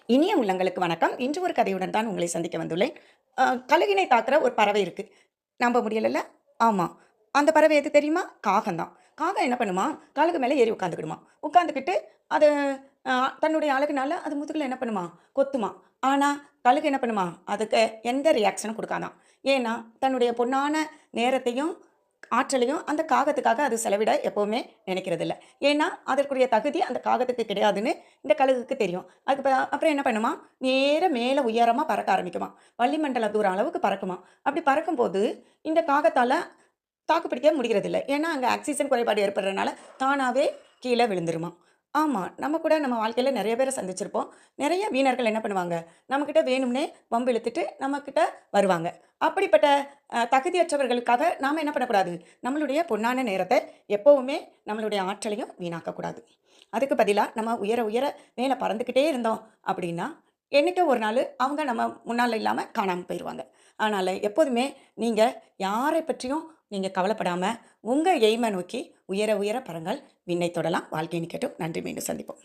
இனிய உள்ளங்களுக்கு வணக்கம். இன்று ஒரு கதையுடன் தான் உங்களை சந்திக்க வந்துள்ளேன். கழுகினை தாக்குற ஒரு பறவை இருக்கு. நம்ப முடியலல்ல? ஆமா. அந்த பறவை எது தெரியுமா? காகம் தான். காகம் என்ன பண்ணுமா? கழுகு மேல ஏறி உட்காந்துக்கிடுமா. உட்காந்துக்கிட்டு அது அ தன்னுடைய அழகுனால அது முதுகுல என்ன பண்ணுமா? கொத்துமா. ஆனா, கழுகு என்ன பண்ணுமா? அதுக்கு எந்த ரியாக்ஷனும் குடுக்காதாம். ஏன்னா, தன்னுடைய பொன்னான நேரத்தையும், ஆற்றலையும் அந்த காகத்துக்காக அது செலவிட எப்பவுமே நினைக்கிறதில்ல. ஏன்னா, அதற்குரிய தகுதி அந்த காகத்துக்கு கிடையாதுன்னு இந்த கழுகுக்கு தெரியும். அப்புறம் என்ன பண்ணுமா? நேரா மேல உயரமா பறக்க ஆரம்பிக்குமாம். வளிமண்டல தூரம் அளவுக்கு பறக்குமாம். அப்படி பறக்கும்போது, இந்த காகத்தால தாக்கு பிடிக்க முடிகிறதில்ல. ஏன்னா, அங்க ஆக்ஸிஜன் குறைபாடு ஏற்படுறனால தானாவே கீழ விழுந்துருமாம். ஆமா. நம்ம கூட நம்ம வாழ்க்கையில நெறைய பேர சந்திச்சிருப்போம். நெறைய வீணர்கள் என்ன பண்ணுவாங்க? நம்மகிட்ட வேணும்னே வம்பு இழுத்துட்டு நம்மகிட்ட வருவாங்க. அப்படிப்பட்ட தகுதியற்றவர்களுக்காக நாம என்ன பண்ணக்கூடாது? நம்மளுடைய பொன்னான நேரத்த எப்பவுமே நம்மளுடைய ஆற்றலையும் வீணாக்கக்கூடாது. அதுக்கு பதிலா நம்ம உயர உயர மேல பறந்துக்கிட்டே இருந்தோம் அப்படின்னா, என்னைக்கோ ஒரு நாளு அவங்க நம்ம முன்னால இல்லாம காணாம போயிருவாங்க. அதனால எப்போதுமே நீங்க யாரை பற்றியும் நீங்க கவலைப்படாம, உங்க எய்ம நோக்கி உயர உயர பறங்கள். விண்ணை தொடலாம். வாழ்க்கை இனிக்கட்டும். நன்றி. மீண்டும் சந்திப்போம்.